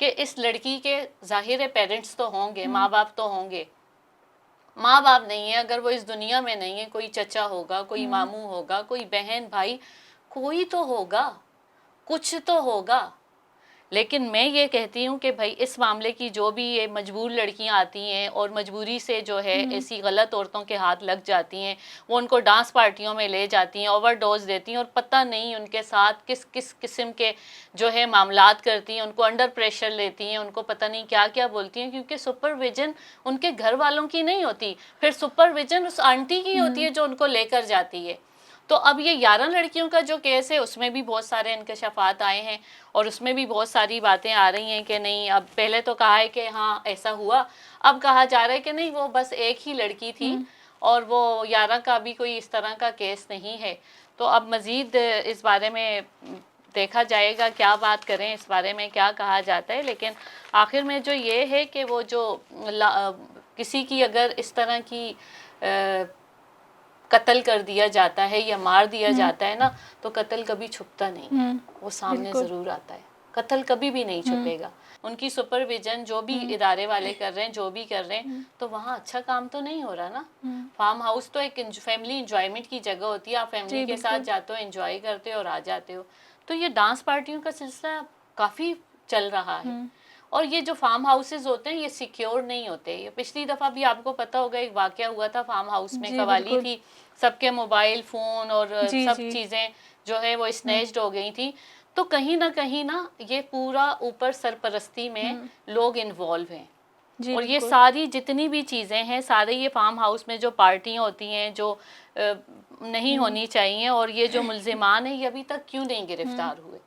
کہ اس لڑکی کے ظاہر پیرنٹس تو ہوں گے، ماں باپ تو ہوں گے، ماں باپ نہیں ہے، اگر وہ اس دنیا میں نہیں ہے، کوئی چچا ہوگا، کوئی ماموں ہوگا، کوئی بہن بھائی، کوئی تو ہوگا، کچھ تو ہوگا. لیکن میں یہ کہتی ہوں کہ بھائی اس معاملے کی جو بھی یہ مجبور لڑکیاں آتی ہیں اور مجبوری سے جو ہے ایسی غلط عورتوں کے ہاتھ لگ جاتی ہیں، وہ ان کو ڈانس پارٹیوں میں لے جاتی ہیں، اوور ڈوز دیتی ہیں، اور پتہ نہیں ان کے ساتھ کس کس قسم کے جو ہے معاملات کرتی ہیں، ان کو انڈر پریشر لیتی ہیں، ان کو پتہ نہیں کیا کیا بولتی ہیں، کیونکہ سپرویژن ان کے گھر والوں کی نہیں ہوتی، پھر سپرویژن اس آنٹی کی ہوتی ہے جو ان کو لے کر جاتی ہے. تو اب یہ 11 لڑکیوں کا جو کیس ہے اس میں بھی بہت سارے انکشافات آئے ہیں، اور اس میں بھی بہت ساری باتیں آ رہی ہیں کہ نہیں، اب پہلے تو کہا ہے کہ ہاں ایسا ہوا، اب کہا جا رہا ہے کہ نہیں، وہ بس ایک ہی لڑکی تھی اور وہ 11 کا بھی کوئی اس طرح کا کیس نہیں ہے. تو اب مزید اس بارے میں دیکھا جائے گا، کیا بات کریں اس بارے میں، کیا کہا جاتا ہے. لیکن آخر میں جو یہ ہے کہ وہ جو کسی کی اگر اس طرح کی قتل کر دیا جاتا ہے یا مار دیا جاتا ہے نا، تو قتل کبھی چھپتا نہیں، وہ سامنے ضرور آتا ہے. قتل کبھی بھی نہیں چھپے گا. ان کی سپرویژن جو بھی ادارے والے کر رہے ہیں، جو بھی کر رہے ہیں، تو وہاں اچھا کام تو نہیں ہو رہا نا. فارم ہاؤس تو ایک فیملی انجوائمنٹ کی جگہ ہوتی ہے، آپ فیملی کے ساتھ جاتے ہو، انجوائے کرتے ہو اور آ جاتے ہو. تو یہ ڈانس پارٹیوں کا سلسلہ کافی چل رہا ہے. اور یہ جو فارم ہاؤسز ہوتے ہیں یہ سیکیور نہیں ہوتے. یہ پچھلی دفعہ بھی آپ کو پتہ ہوگا ایک واقعہ ہوا تھا فارم ہاؤس میں، قوالی تھی، سب کے موبائل فون اور سب چیزیں جو ہے وہ اسنیچڈ ہو گئی تھی. تو کہیں نہ یہ پورا اوپر سرپرستی میں لوگ انوالو ہیں. اور یہ ساری جتنی بھی چیزیں ہیں، سارے یہ فارم ہاؤس میں جو پارٹیاں ہوتی ہیں جو نہیں ہونی چاہیے، اور یہ جو ملزمان ہیں یہ ابھی تک کیوں نہیں گرفتار ہوئے.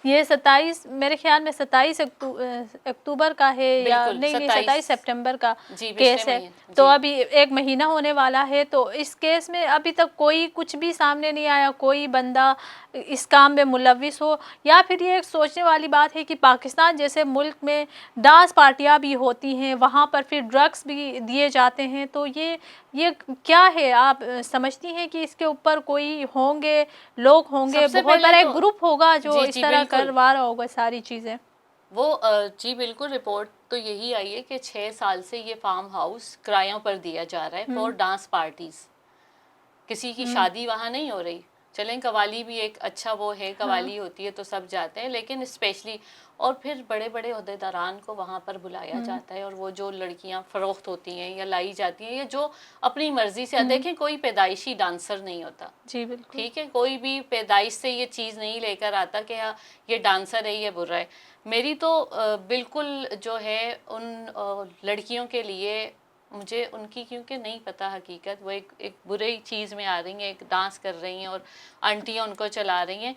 یہ 27 میرے خیال میں 27 اکتوبر کا ہے، یا نہیں 27 سپٹمبر کا کیس ہے. تو ابھی 1 مہینہ ہونے والا ہے. تو اس کیس میں ابھی تک کوئی کچھ بھی سامنے نہیں آیا، کوئی بندہ اس کام میں ملوث ہو. یا پھر یہ ایک سوچنے والی بات ہے کہ پاکستان جیسے ملک میں ڈانس پارٹیاں بھی ہوتی ہیں، وہاں پر پھر ڈرگس بھی دیے جاتے ہیں. تو یہ کیا ہے؟ آپ سمجھتی ہیں کہ اس کے اوپر کوئی ہوں گے، لوگ ہوں گے، بہت بڑا ایک گروپ ہوگا جو اس طرح کروا رہا ہوگا ساری چیزیں؟ وہ جی بالکل، رپورٹ تو یہی آئی ہے کہ 6 سال سے یہ فارم ہاؤس کرایوں پر دیا جا رہا ہے فور ڈانس پارٹیز. کسی کی شادی وہاں نہیں ہو رہی. چلیں قوالی بھی ایک اچھا وہ ہے، قوالی ہوتی ہے تو سب جاتے ہیں، لیکن اسپیشلی اور پھر بڑے بڑے عہدیداران کو وہاں پر بلایا جاتا ہے، اور وہ جو لڑکیاں فروخت ہوتی ہیں یا لائی جاتی ہیں، یا جو اپنی مرضی سے، دیکھیں کوئی پیدائشی ڈانسر نہیں ہوتا. جی بالکل. ٹھیک ہے، کوئی بھی پیدائش سے یہ چیز نہیں لے کر آتا کہ ہاں یہ ڈانسر ہے، یہ برا ہے. میری تو بالکل جو ہے ان لڑکیوں کے لیے، مجھے ان کی کیونکہ نہیں پتہ حقیقت، وہ ایک برے چیز میں آ رہی ہیں، ایک ڈانس کر رہی ہیں اور آنٹیاں ان کو چلا رہی ہیں.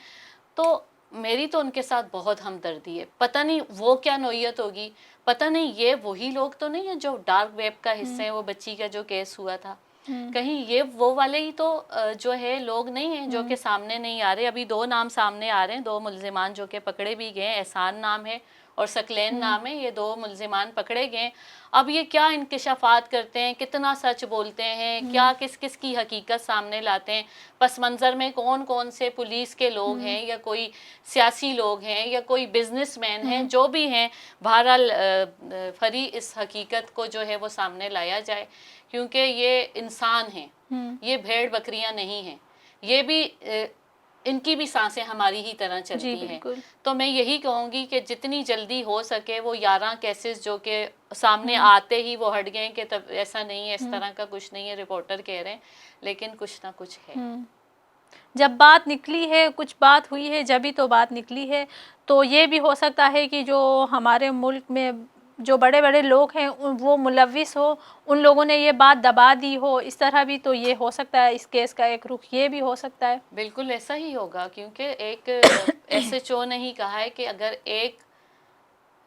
تو میری تو ان کے ساتھ بہت ہمدردی ہے. پتہ نہیں وہ کیا نوعیت ہوگی، پتہ نہیں یہ وہی لوگ تو نہیں ہیں جو ڈارک ویب کا حصہ ہیں، وہ بچی کا جو کیس ہوا تھا، کہیں یہ وہ والے ہی تو جو ہے لوگ نہیں ہیں جو کہ سامنے نہیں آ رہے. ابھی 2 نام سامنے آ رہے ہیں، 2 ملزمان جو کہ پکڑے بھی گئے ہیں. احسان نام ہے اور ثقلین نام ہے، یہ 2 ملزمان پکڑے گئے. اب یہ کیا انکشافات کرتے ہیں، کتنا سچ بولتے ہیں، کیا کس کس کی حقیقت سامنے لاتے ہیں، پس منظر میں کون کون سے پولیس کے لوگ ہیں، یا کوئی سیاسی لوگ ہیں، یا کوئی بزنس مین ہیں، جو بھی ہیں، بہرحال فری اس حقیقت کو جو ہے وہ سامنے لایا جائے. کیونکہ یہ انسان ہیں، یہ بھیڑ بکریاں نہیں ہیں. یہ بھی ان کی بھی سانسیں ہماری ہی طرح چلتی ہیں. تو میں یہی کہوں گی کہ جتنی جلدی ہو سکے وہ 11 کیسز جو کہ سامنے آتے ہی وہ ہٹ گئے کہ تب ایسا نہیں ہے، اس طرح کا کچھ نہیں ہے، رپورٹر کہہ رہے ہیں، لیکن کچھ نہ کچھ ہے. جب بات نکلی ہے، کچھ بات ہوئی ہے، جبھی تو بات نکلی ہے. تو یہ بھی ہو سکتا ہے کہ جو ہمارے ملک میں جو بڑے بڑے لوگ ہیں وہ ملوث ہو، ان لوگوں نے یہ بات دبا دی ہو، اس طرح بھی تو یہ ہو سکتا ہے. اس کیس کا ایک رخ یہ بھی ہو سکتا ہے. بالکل ایسا ہی ہوگا، کیونکہ ایک ایس ایچ او نے ہی کہا ہے کہ اگر ایک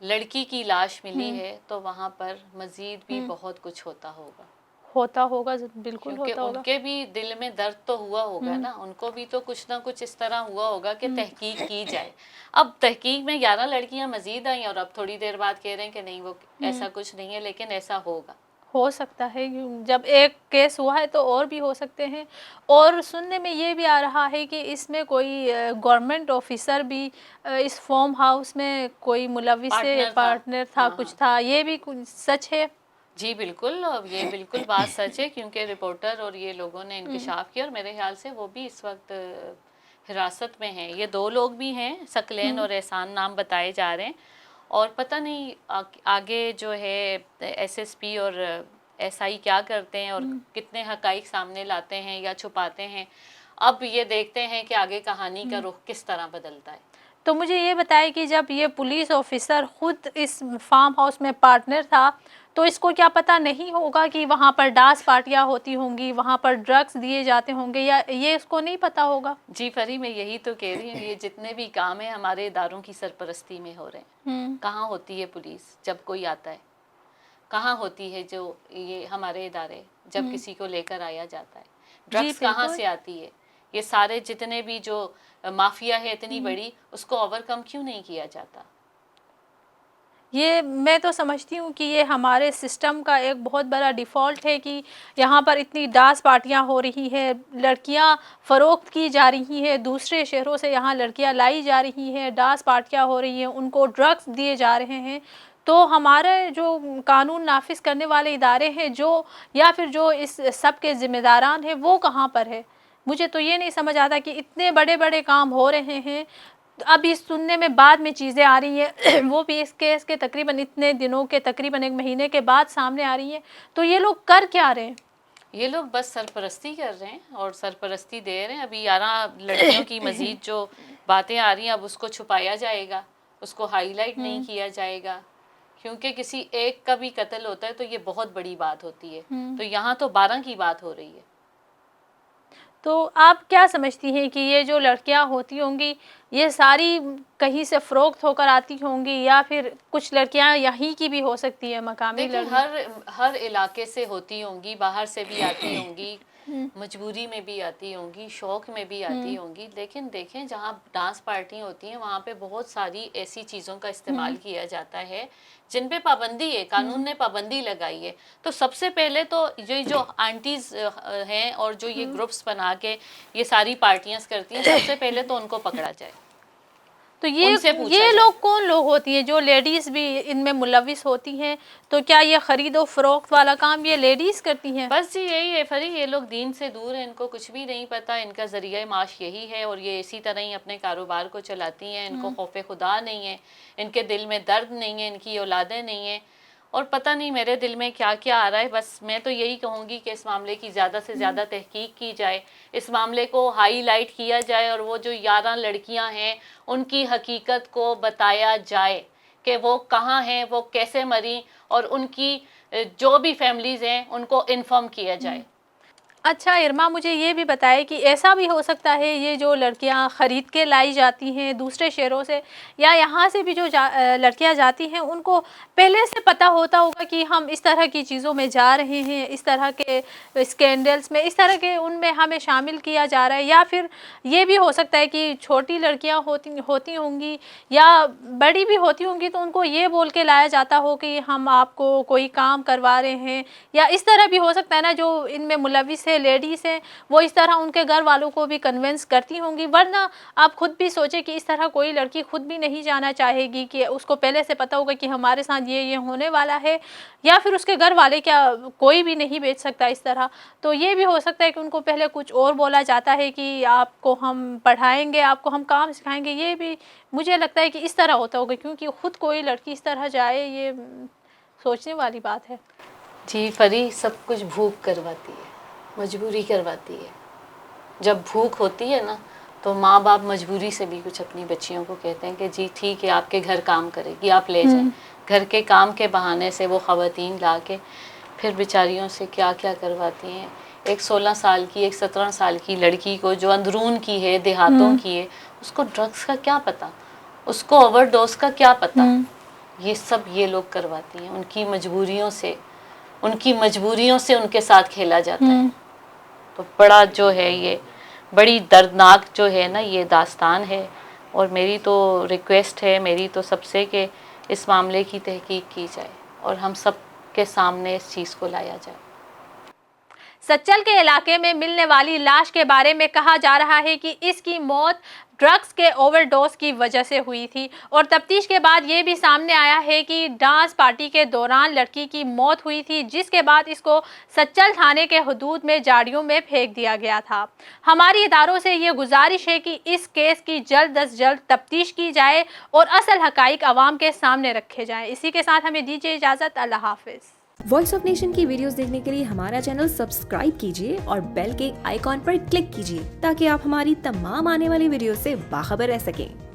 لڑکی کی لاش ملی ہے تو وہاں پر مزید بھی بہت کچھ ہوتا ہوگا. بالکل کیونکہ ہوتا ان ہوگا. کے بھی دل میں درد تو ہوا ہوگا نا، ان کو بھی تو کچھ نہ کچھ اس طرح ہوا ہوگا کہ تحقیق کی جائے. اب تحقیق میں 11 لڑکیاں مزید آئیں اور اب تھوڑی دیر بعد کہہ رہے ہیں کہ نہیں وہ ایسا کچھ نہیں ہے، لیکن ایسا ہو سکتا ہے، جب ایک کیس ہوا ہے تو اور بھی ہو سکتے ہیں. اور سننے میں یہ بھی آ رہا ہے کہ اس میں کوئی گورنمنٹ آفیسر بھی اس فارم ہاؤس میں کوئی ملوث ہے، پارٹنر تھا. پارٹنر تھا، ہاں ہاں کچھ تھا، یہ بھی کچھ سچ ہے؟ جی بالکل، اور یہ بالکل بات سچ ہے، کیونکہ رپورٹر اور یہ لوگوں نے انکشاف کیا، اور میرے خیال سے وہ بھی اس وقت حراست میں ہیں. یہ 2 لوگ بھی ہیں، ثقلین اور احسان نام بتائے جا رہے ہیں. اور پتہ نہیں آگے جو ہے ایس ایس پی اور ایس آئی کیا کرتے ہیں اور کتنے حقائق سامنے لاتے ہیں یا چھپاتے ہیں. اب یہ دیکھتے ہیں کہ آگے کہانی کا رخ کس طرح بدلتا ہے. تو مجھے یہ بتائے کہ جب یہ پولیس آفیسر خود اس فارم ہاؤس میں پارٹنر تھا تو اس کو کیا پتہ نہیں ہوگا کہ وہاں پر ڈانس پارٹیاں ہوتی ہوں گی، وہاں پر ڈرگس دیے جاتے ہوں گے، یا یہ اس کو نہیں پتہ ہوگا؟ جی فری، میں یہی تو کہہ رہی ہوں، یہ جتنے بھی کام ہیں ہمارے اداروں کی سرپرستی میں ہو رہے ہیں. کہاں ہوتی ہے پولیس جب کوئی آتا ہے؟ کہاں ہوتی ہے جو یہ ہمارے ادارے جب کسی کو لے کر آیا جاتا ہے؟ جی ڈرگس کہاں بالکل. سے آتی ہے؟ یہ سارے جتنے بھی جو مافیا ہے اتنی بڑی، اس کو اوور کم کیوں نہیں کیا جاتا؟ یہ میں تو سمجھتی ہوں کہ یہ ہمارے سسٹم کا ایک بہت بڑا ڈیفالٹ ہے کہ یہاں پر اتنی ڈانس پارٹیاں ہو رہی ہیں، لڑکیاں فروخت کی جا رہی ہیں، دوسرے شہروں سے یہاں لڑکیاں لائی جا رہی ہیں، ڈانس پارٹیاں ہو رہی ہیں، ان کو ڈرگس دیے جا رہے ہیں. تو ہمارے جو قانون نافذ کرنے والے ادارے ہیں یا پھر جو اس سب کے ذمہ داران ہیں، وہ کہاں پر ہے؟ مجھے تو یہ نہیں سمجھ آتا کہ اتنے بڑے بڑے کام ہو رہے ہیں، اب اس سننے میں بعد میں چیزیں آ رہی ہیں وہ بھی اس کیس کے تقریباً اتنے دنوں کے تقریباً 1 مہینے کے بعد سامنے آ رہی ہیں. تو یہ لوگ کر کیا رہے ہیں؟ یہ لوگ بس سرپرستی کر رہے ہیں اور سرپرستی دے رہے ہیں. ابھی 11 لڑکیوں کی مزید جو باتیں آ رہی ہیں، اب اس کو چھپایا جائے گا، اس کو ہائی لائٹ نہیں کیا جائے گا، کیونکہ کسی ایک کا بھی قتل ہوتا ہے تو یہ بہت بڑی بات ہوتی ہے. تو یہاں تو 12 کی بات ہو رہی ہے. تو آپ کیا سمجھتی ہیں کہ یہ جو لڑکیاں ہوتی ہوں گی، یہ ساری کہیں سے فروخت ہو کر آتی ہوں گی، یا پھر کچھ لڑکیاں یہیں کی بھی ہو سکتی ہیں، مقامی دیکھیں لڑکی؟ ہر علاقے سے ہوتی ہوں گی، باہر سے بھی آتی ہوں گی، مجبوری میں بھی آتی ہوں گی، شوق میں بھی آتی ہوں گی. لیکن دیکھیں جہاں ڈانس پارٹی ہوتی ہیں وہاں پہ بہت ساری ایسی چیزوں کا استعمال کیا جاتا ہے جن پہ پابندی ہے، قانون نے پابندی لگائی ہے. تو سب سے پہلے تو یہ جو آنٹیز ہیں اور جو یہ گروپس بنا کے یہ ساری پارٹیاں کرتی ہیں، سب سے پہلے تو ان کو پکڑا جائے، تو ان سے پوچھا یہ جائے. لوگ کون لوگ ہوتی ہیں جو لیڈیز بھی ان میں ملوث ہوتی ہیں؟ تو کیا یہ خرید و فروخت والا کام یہ لیڈیز کرتی ہیں؟ بس جی یہی ہے فری، یہ لوگ دین سے دور ہیں، ان کو کچھ بھی نہیں پتہ، ان کا ذریعہ معاش یہی ہے اور یہ اسی طرح ہی اپنے کاروبار کو چلاتی ہیں. ان کو خوف خدا نہیں ہے، ان کے دل میں درد نہیں ہے، ان کی اولادیں نہیں ہیں. اور پتہ نہیں میرے دل میں کیا کیا آ رہا ہے. بس میں تو یہی کہوں گی کہ اس معاملے کی زیادہ سے زیادہ تحقیق کی جائے، اس معاملے کو ہائی لائٹ کیا جائے، اور وہ جو 11 لڑکیاں ہیں ان کی حقیقت کو بتایا جائے کہ وہ کہاں ہیں، وہ کیسے مریں، اور ان کی جو بھی فیملیز ہیں ان کو انفارم کیا جائے. اچھا ارما، مجھے یہ بھی بتائے کہ ایسا بھی ہو سکتا ہے یہ جو لڑکیاں خرید کے لائی جاتی ہیں دوسرے شہروں سے، یا یہاں سے بھی جو لڑکیاں جاتی ہیں ان کو پہلے سے پتہ ہوتا ہوگا کہ ہم اس طرح کی چیزوں میں جا رہے ہیں، اس طرح کے اسکینڈلز میں، اس طرح کے ان میں ہمیں شامل کیا جا رہا ہے؟ یا پھر یہ بھی ہو سکتا ہے کہ چھوٹی لڑکیاں ہوتی ہوں گی یا بڑی بھی ہوتی ہوں گی تو ان کو یہ بول کے لایا جاتا ہو کہ ہم آپ کو کوئی کام کروا رہے ہیں، یا اس طرح بھی ہو سکتا ہے نا، جو ان میں ملوث ہے لیڈیز ہیں وہ اس طرح ان کے گھر والوں کو بھی کنونس کرتی ہوں گی. ورنہ آپ خود بھی سوچیں کہ اس طرح کوئی لڑکی خود بھی نہیں جانا چاہے گی کہ اس کو پہلے سے پتہ ہوگا کہ ہمارے ساتھ یہ ہونے والا ہے، یا پھر اس کے گھر والے کیا کوئی بھی نہیں بیچ سکتا اس طرح. تو یہ بھی ہو سکتا ہے کہ ان کو پہلے کچھ اور بولا جاتا ہے کہ آپ کو ہم پڑھائیں گے، آپ کو ہم کام سکھائیں گے. یہ بھی مجھے لگتا ہے کہ اس طرح ہوتا ہوگا، کیونکہ خود کوئی لڑکی اس طرح جائے یہ سوچنے والی بات ہے. جی فری، سب کچھ بھوک کرواتی ہے، مجبوری کرواتی ہے. جب بھوک ہوتی ہے نا تو ماں باپ مجبوری سے بھی کچھ اپنی بچیوں کو کہتے ہیں کہ جی ٹھیک ہے آپ کے گھر کام کرے گی، آپ لے جائیں. گھر کے کام کے بہانے سے وہ خواتین لا کے پھر بیچاریوں سے کیا کیا کرواتی ہیں. ایک 16 سال کی، ایک 17 سال کی لڑکی کو جو اندرون کی ہے، دیہاتوں کی ہے، اس کو ڈرگس کا کیا پتہ، اس کو اوور ڈوز کا کیا پتہ. یہ سب یہ لوگ کرواتی ہیں. ان کی مجبوریوں سے ان کے ساتھ کھیلا جاتا ہے. تو بڑا جو ہے یہ بڑی دردناک جو ہے نا یہ داستان ہے. اور میری تو ریکویسٹ ہے، میری تو سب سے، کہ اس معاملے کی تحقیق کی جائے اور ہم سب کے سامنے اس چیز کو لایا جائے۔ سچل کے علاقے میں ملنے والی لاش کے بارے میں کہا جا رہا ہے کہ اس کی موت ڈرگز کے اوور ڈوز کی وجہ سے ہوئی تھی، اور تفتیش کے بعد یہ بھی سامنے آیا ہے کہ ڈانس پارٹی کے دوران لڑکی کی موت ہوئی تھی، جس کے بعد اس کو سچل تھانے کے حدود میں جاڑیوں میں پھینک دیا گیا تھا۔ ہماری اداروں سے یہ گزارش ہے کہ اس کیس کی جلد از جلد تفتیش کی جائے اور اصل حقائق عوام کے سامنے رکھے جائیں۔ اسی کے ساتھ ہمیں دیجیے اجازت، اللہ حافظ۔ وائس آف نیشن کی ویڈیوز دیکھنے کے لیے ہمارا چینل سبسکرائب کیجیے اور بیل کے آئیکن پر کلک کیجیے تاکہ آپ ہماری تمام آنے والی ویڈیوز سے باخبر رہ سکیں۔